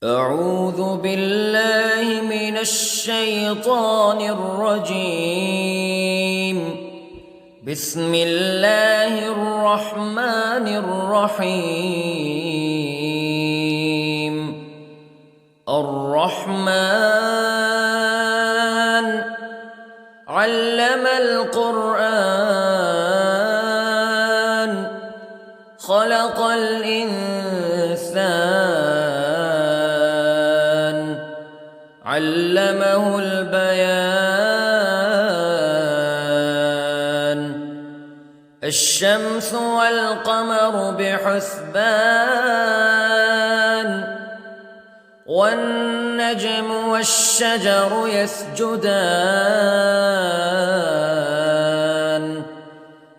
أعوذ بالله من الشيطان الرجيم. بسم الله الرحمن الرحيم. الرحمن علم القرآن خلق الإنسان علمه البيان. الشمس والقمر بحسبان والنجم والشجر يسجدان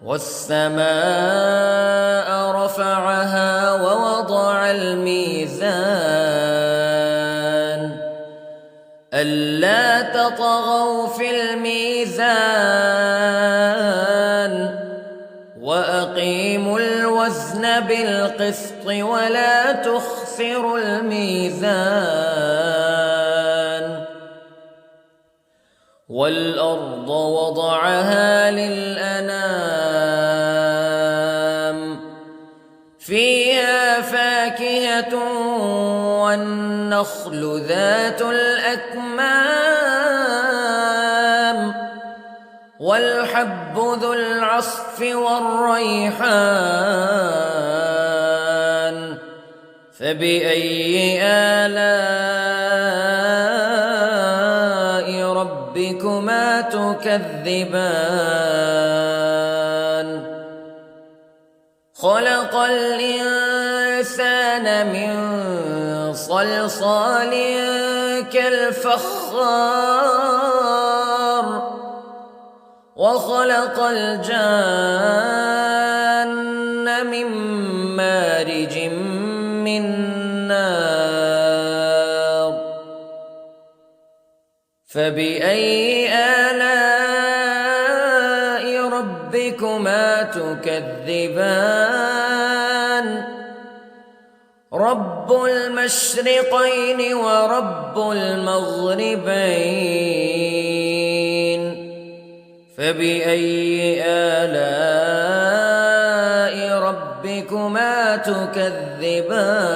والسماء رفعها ووضع الميزان ألا تطغوا في الميزان وأقيموا الوزن بالقسط ولا تخسروا الميزان. والأرض وضعها للأنام فيها فاكهة والنخل ذات الأكمام والحب ذو العصف والريحان فبأي آلاء ربكما تكذبان. خلق الإنسان من صلصال كالفخار وخلق الجان من مارج من نار فبأي آلاء ربكما تكذبان. رب المشرقين ورب المغربين فبأي آلاء ربكما تكذبان.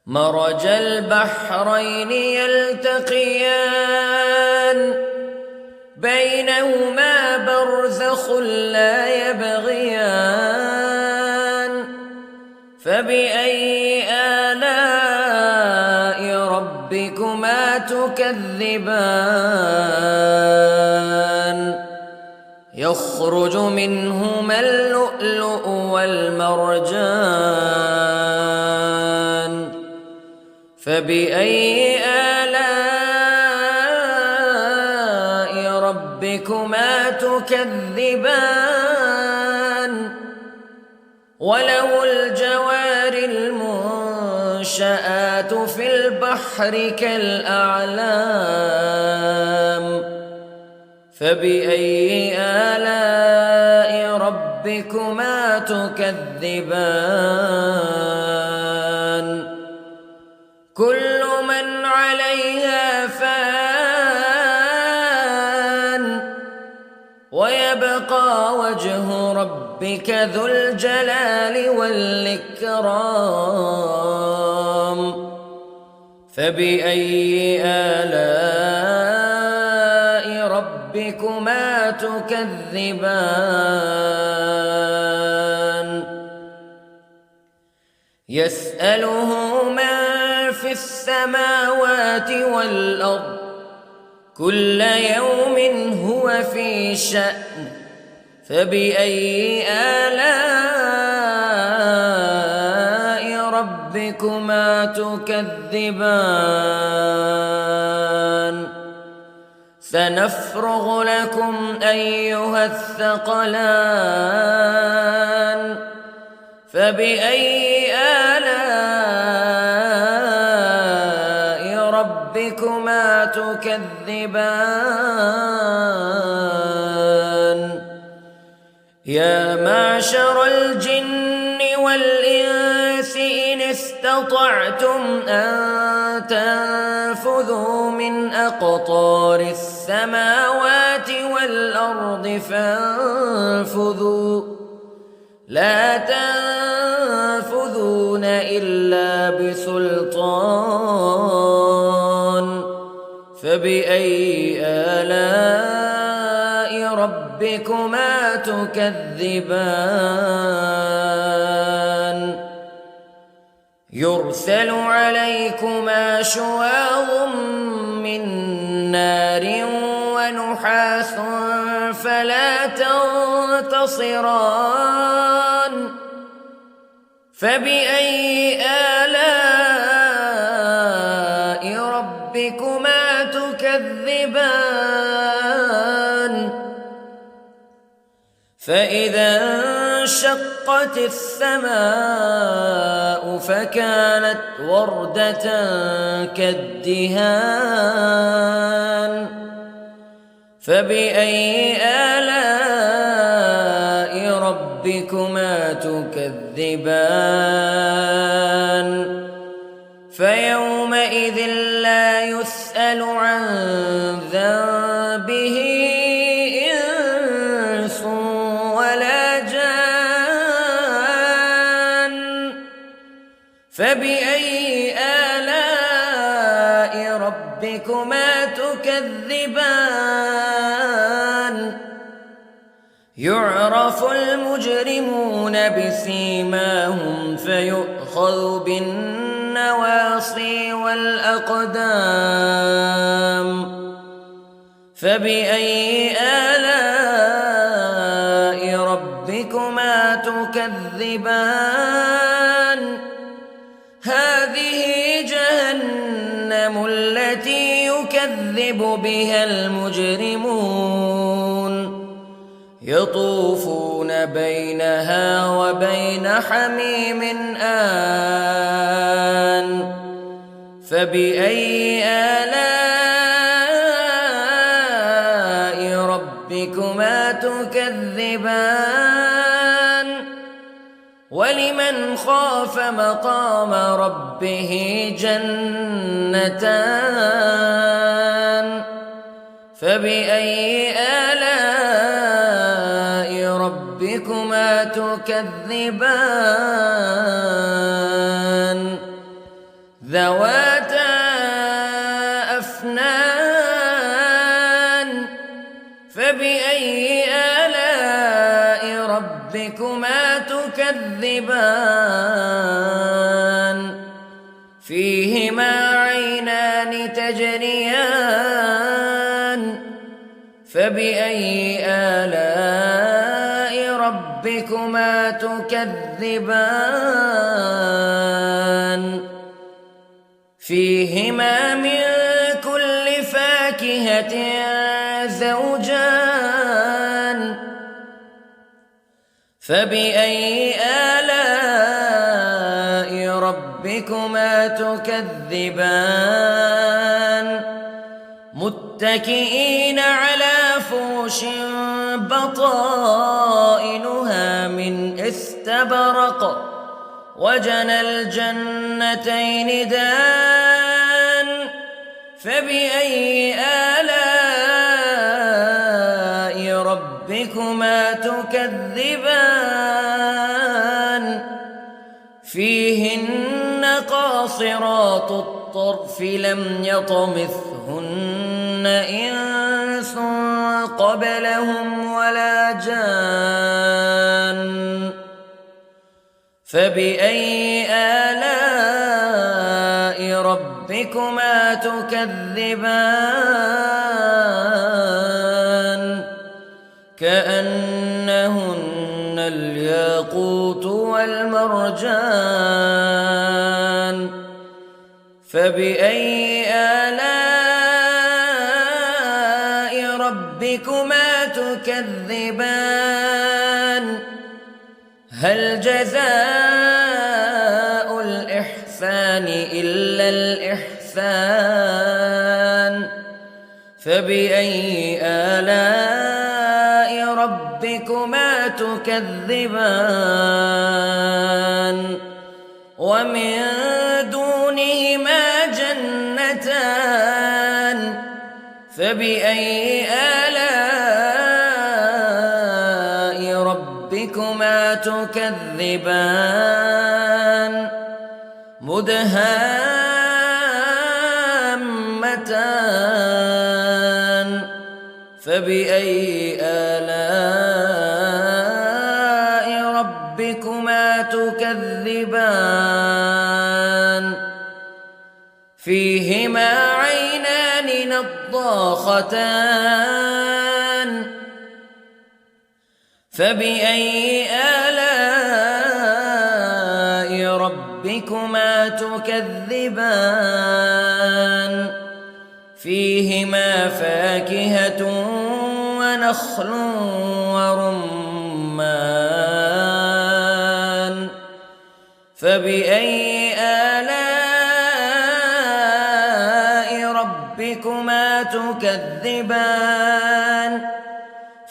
مرج البحرين يلتقيان بينهما برزخ لا يبغيان فبأي آلاء ربكما تكذبان. يخرج منهما اللؤلؤ والمرجان فبأي آلاء ربكما تكذبان. وله الجوار المنشآت في البحر كالأعلام فبأي آلاء ربكما تكذبان. كل من عليها فان ويبقى وجه ربك ذو الجلال والإكرام فبأي آلاء ربكما تكذبان. يسأله من في السماوات والأرض كل يوم هو في شأن فبأي آلاء ربكما تكذبان. سنفرغ لكم أيها الثقلان فبأي آلاء ربكما تكذبان. يا معشر الجن والإنس استطعتم أن تنفذوا من أقطار السماوات والأرض فانفذوا لا تنفذون إلا بسلطان فبأي آلاء ربكما تكذبان يرسل عليكما شواظ من نار ونحاس فلا تنتصران فبأي آلاء ربكما تكذبان فإذا انشقت السماء فكانت وردة كالدهان فبأي آلاء ربكما تكذبان فيومئذ لا يسأل عن ذنبه إنس ولا جان فبأي آلاء ربكما تكذبان يعرف المجرمون بسيماهم فيؤخذ بالنواصي والأقدام فبأي آلاء ربكما تكذبان هذه جهنم التي يكذب بها المجرمون يطوفون بينها وبين حميم آن فبأي آلاء ربكما تكذبان ولمن خاف مقام ربه جنتان فبأي آلاء ربكما تكذبان ذواتا أفنان فبأي آلاء ربكما تكذبان فيهما عينان تجريان فبأي آلاء ربكما تكذبان فيهما من كل فاكهة زوجان فبأي آلاء ربكما تكذبان متكئين على فرش بطائنها من استبرق وجنى الجنتين دان فبأي آلاء ربكما تكذبان فيهن قاصرات الطرف لم يطمثهن إنس قبلهم ولا جان فبأي آلاء ربكما تكذبان كأنهن الياقوت والمرجان فبأي آلاء ربكما تكذبان هل جزاء الإحسان إلا الإحسان فبأي آلاء ربكما تكذبان ومن دونهما جنتان فبأي آلاء ربكما تكذبان مدهامتان فبأي آلاء ربكما تكذبان فيهما عينان نضاختان فبأي آلاء ربكما تكذبان فيهما فاكهة ونخل ورمان فبأي آلاء ربكما تكذبان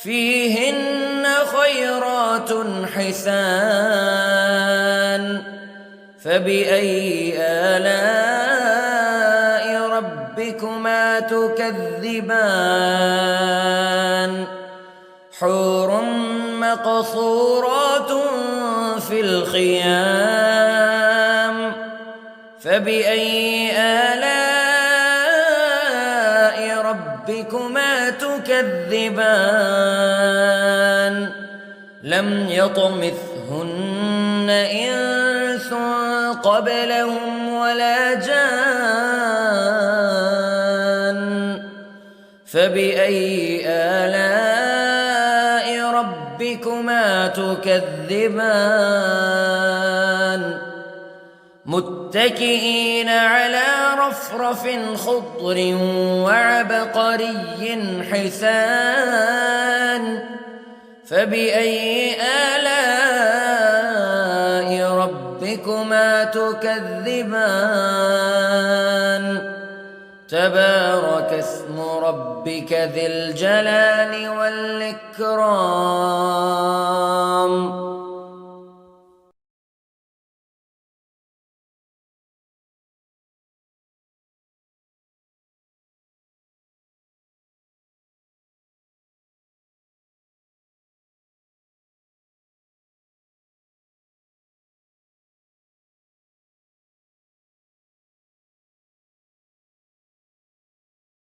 فيهن خيرات حسان فبأي آلاء ربكما تكذبان حور مقصورات في الخيام فبأي آلاء ربكما تكذبان لم يطمثهن إنس قبلهم ولا جان فبأي آلاء ربكما تكذبان متكئين على رفرف خضر وعبقري حسان فبأي آلاء ربكما تكذبان تبارك اسم ربك ذي الجلال والإكرام